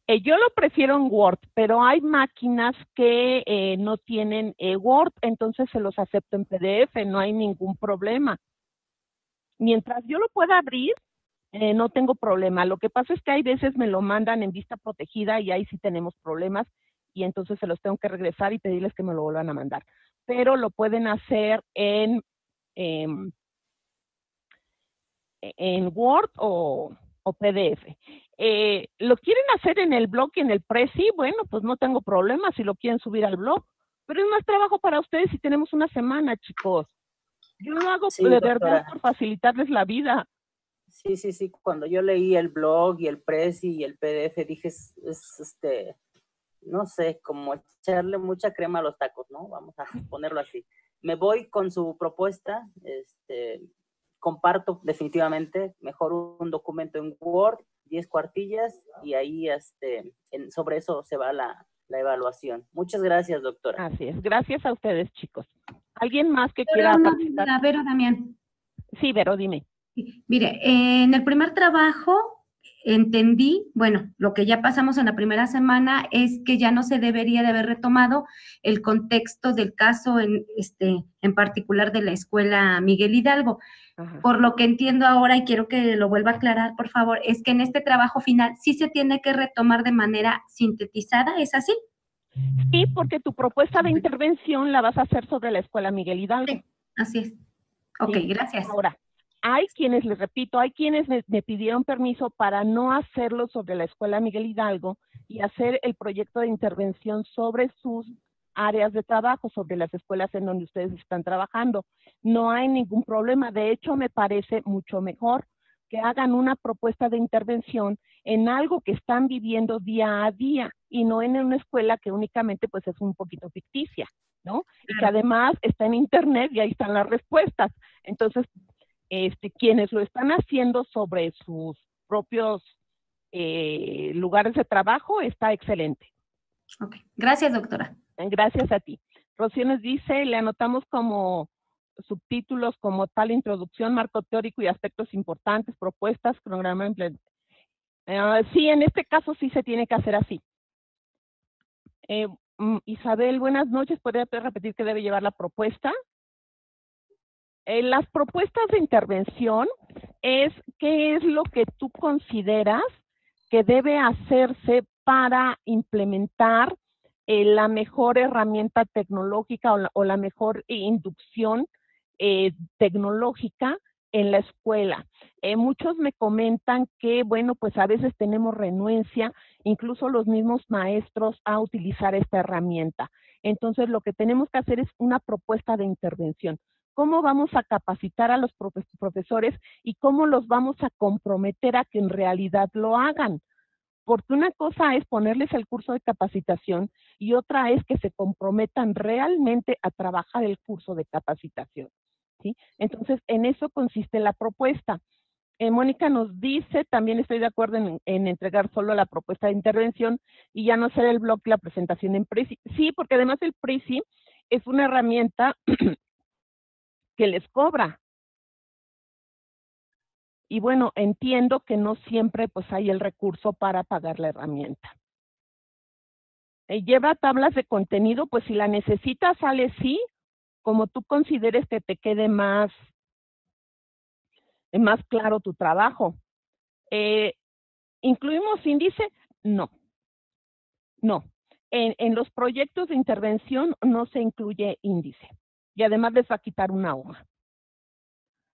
Yo lo prefiero en Word, pero hay máquinas que no tienen Word, entonces se los acepto en PDF, no hay ningún problema. Mientras yo lo pueda abrir, no tengo problema. Lo que pasa es que hay veces me lo mandan en vista protegida y ahí sí tenemos problemas y entonces se los tengo que regresar y pedirles que me lo vuelvan a mandar. Pero lo pueden hacer en Word o PDF. ¿Lo quieren hacer en el blog y en el Prezi? Bueno, pues no tengo problema si lo quieren subir al blog, pero es más trabajo para ustedes si tenemos una semana, chicos. Yo lo hago Sí, de doctora. verdad por facilitarles la vida. Sí. Cuando yo leí el blog y el Prezi y el PDF, dije, no sé, como echarle mucha crema a los tacos, ¿no? Vamos a ponerlo así. Me voy con su propuesta, comparto definitivamente, mejor un documento en Word, 10 cuartillas, y ahí sobre eso se va la evaluación. Muchas gracias, doctora. Así es, gracias a ustedes, chicos. ¿Alguien más que quiera participar? Vero, Damián. Sí, Vero, dime. Mire, en el primer trabajo entendí, bueno, lo que ya pasamos en la primera semana es que ya no se debería de haber retomado el contexto del caso en particular de la escuela Miguel Hidalgo. Ajá. Por lo que entiendo ahora, y quiero que lo vuelva a aclarar, por favor, es que en este trabajo final sí se tiene que retomar de manera sintetizada, ¿es así? Sí, porque tu propuesta de intervención la vas a hacer sobre la escuela Miguel Hidalgo. Sí, así es. Ok, sí. Gracias. Ahora, hay quienes, les repito, hay quienes me pidieron permiso para no hacerlo sobre la escuela Miguel Hidalgo y hacer el proyecto de intervención sobre sus áreas de trabajo, sobre las escuelas en donde ustedes están trabajando. No hay ningún problema. De hecho, me parece mucho mejor que hagan una propuesta de intervención en algo que están viviendo día a día y no en una escuela que únicamente pues es un poquito ficticia, ¿no? Y que además está en internet y ahí están las respuestas. Entonces, quienes lo están haciendo sobre sus propios lugares de trabajo está excelente. Ok, gracias, doctora. Gracias a ti. Rocío nos dice, le anotamos como subtítulos como tal introducción, marco teórico y aspectos importantes, propuestas, programa sí, en este caso sí se tiene que hacer así. Isabel, buenas noches. ¿Podría repetir qué debe llevar la propuesta? Las propuestas de intervención es qué es lo que tú consideras que debe hacerse para implementar la mejor herramienta tecnológica o la mejor inducción tecnológica en la escuela. Muchos me comentan que, bueno, pues a veces tenemos renuencia, incluso los mismos maestros, a utilizar esta herramienta. Entonces, lo que tenemos que hacer es una propuesta de intervención. ¿Cómo vamos a capacitar a los profesores y cómo los vamos a comprometer a que en realidad lo hagan? Porque una cosa es ponerles el curso de capacitación y otra es que se comprometan realmente a trabajar el curso de capacitación, ¿sí? Entonces, en eso consiste la propuesta. Mónica nos dice, también estoy de acuerdo en entregar solo la propuesta de intervención y ya no hacer el blog y la presentación en Prezi. Sí, porque además el Prezi es una herramienta que les cobra. Y bueno, entiendo que no siempre pues hay el recurso para pagar la herramienta. Lleva tablas de contenido, pues si la necesitas, sale sí, como tú consideres que te quede más claro tu trabajo. ¿Incluimos índice? No. No. En los proyectos de intervención no se incluye índice. Y además les va a quitar una hoja.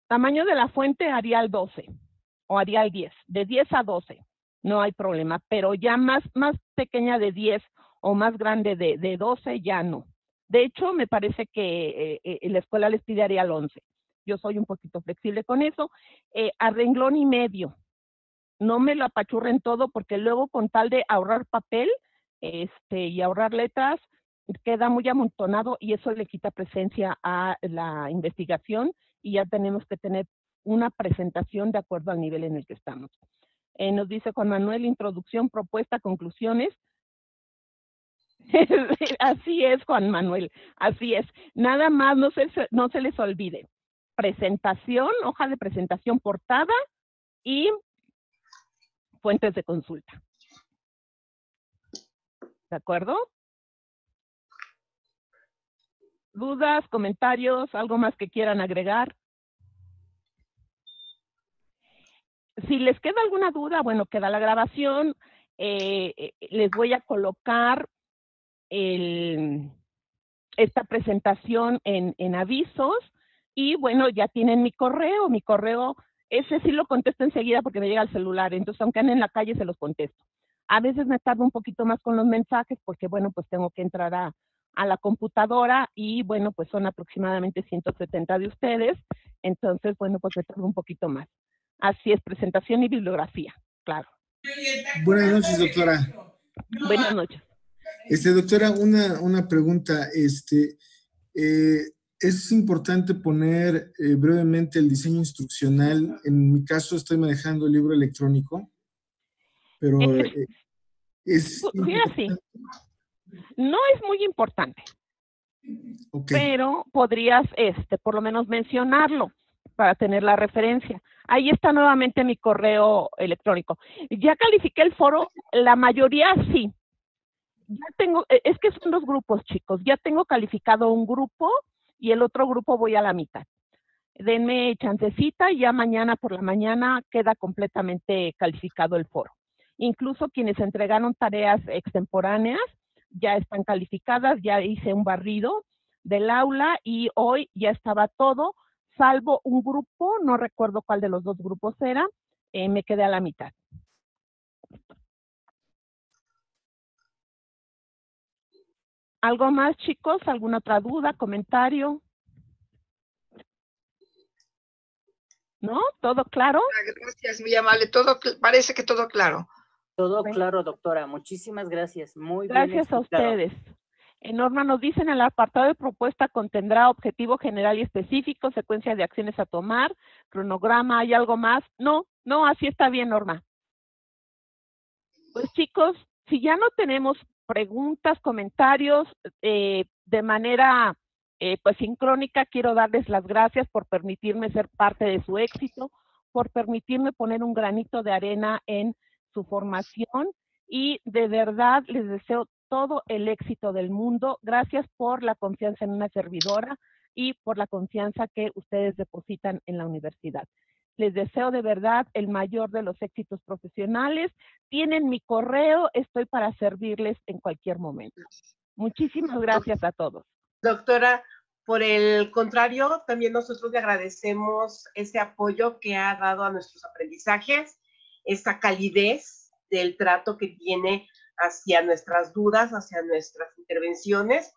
Tamaño de la fuente, Arial 12 o Arial 10, de 10 a 12, no hay problema, pero ya más pequeña de 10 o más grande de 12 ya no. De hecho, me parece que la escuela les pide Arial 11. Yo soy un poquito flexible con eso. A renglón y medio, no me lo apachurren todo porque luego con tal de ahorrar papel y ahorrar letras, queda muy amontonado y eso le quita presencia a la investigación y ya tenemos que tener una presentación de acuerdo al nivel en el que estamos. Nos dice Juan Manuel, introducción, propuesta, conclusiones. Así es, Juan Manuel, así es. Nada más no se les olvide. Presentación, hoja de presentación, portada y fuentes de consulta. ¿De acuerdo? ¿Dudas, comentarios, algo más que quieran agregar? Si les queda alguna duda, bueno, queda la grabación. Les voy a colocar esta presentación en avisos y bueno, ya tienen mi correo. Mi correo, ese sí lo contesto enseguida porque me llega al celular, entonces aunque ande en la calle se los contesto. A veces me tardo un poquito más con los mensajes porque bueno, pues tengo que entrar a la computadora y bueno, pues son aproximadamente 170 de ustedes, entonces bueno, pues me tardo un poquito más. Así es, presentación y bibliografía, claro. Buenas noches, doctora. Buenas noches. Doctora, una pregunta. Es importante poner brevemente el diseño instruccional. En mi caso estoy manejando el libro electrónico, pero Fíjate, no es muy importante, okay, pero podrías por lo menos mencionarlo para tener la referencia. Ahí está nuevamente mi correo electrónico. Ya califiqué el foro, la mayoría sí. Ya tengo, es que son 2 grupos, chicos. Ya tengo calificado un grupo y el otro grupo voy a la mitad. Denme chancecita y ya mañana por la mañana queda completamente calificado el foro. Incluso quienes entregaron tareas extemporáneas ya están calificadas, ya hice un barrido del aula y hoy ya estaba todo, salvo un grupo, no recuerdo cuál de los 2 grupos era, me quedé a la mitad. ¿Algo más, chicos? ¿Alguna otra duda, comentario? ¿No? ¿Todo claro? Gracias, muy amable. Parece que todo claro. Todo claro, doctora. Muchísimas gracias. Muy bien Gracias a explicado. ustedes. Norma, nos dicen, el apartado de propuesta contendrá objetivo general y específico, secuencia de acciones a tomar, cronograma, ¿hay algo más? No, así está bien, Norma. Pues chicos, si ya no tenemos preguntas, comentarios, de manera pues sincrónica, quiero darles las gracias por permitirme ser parte de su éxito, por permitirme poner un granito de arena en su formación y de verdad les deseo todo el éxito del mundo. Gracias por la confianza en una servidora y por la confianza que ustedes depositan en la universidad. Les deseo de verdad el mayor de los éxitos profesionales. Tienen mi correo, estoy para servirles en cualquier momento. Muchísimas gracias a todos. Doctora, por el contrario, también nosotros le agradecemos ese apoyo que ha dado a nuestros aprendizajes, esa calidez del trato que tiene hacia nuestras dudas, hacia nuestras intervenciones,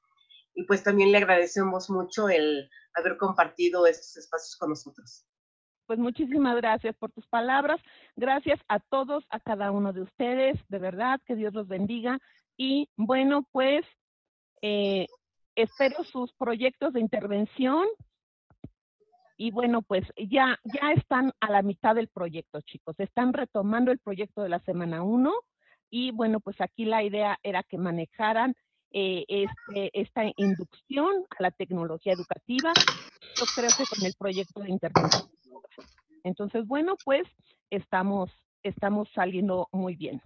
y pues también le agradecemos mucho el haber compartido estos espacios con nosotros. Pues muchísimas gracias por tus palabras. Gracias a todos, a cada uno de ustedes. De verdad, que Dios los bendiga. Y bueno, pues espero sus proyectos de intervención. Y bueno, pues ya están a la mitad del proyecto, chicos. Están retomando el proyecto de la semana 1. Y bueno, pues aquí la idea era que manejaran esta inducción a la tecnología educativa. Yo creo que con el proyecto de intervención. Entonces, bueno, pues estamos saliendo muy bien.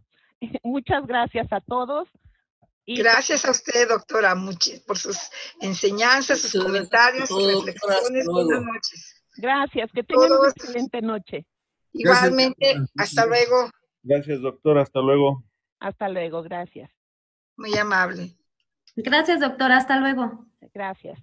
Muchas gracias a todos. Y gracias a usted, doctora, por sus enseñanzas, sus comentarios, sus reflexiones. Buenas noches. Gracias, que tengan una excelente noche. Igualmente, gracias. Hasta luego. Gracias, doctora, hasta luego. Hasta luego, gracias. Muy amable. Gracias, doctora, hasta luego. Gracias.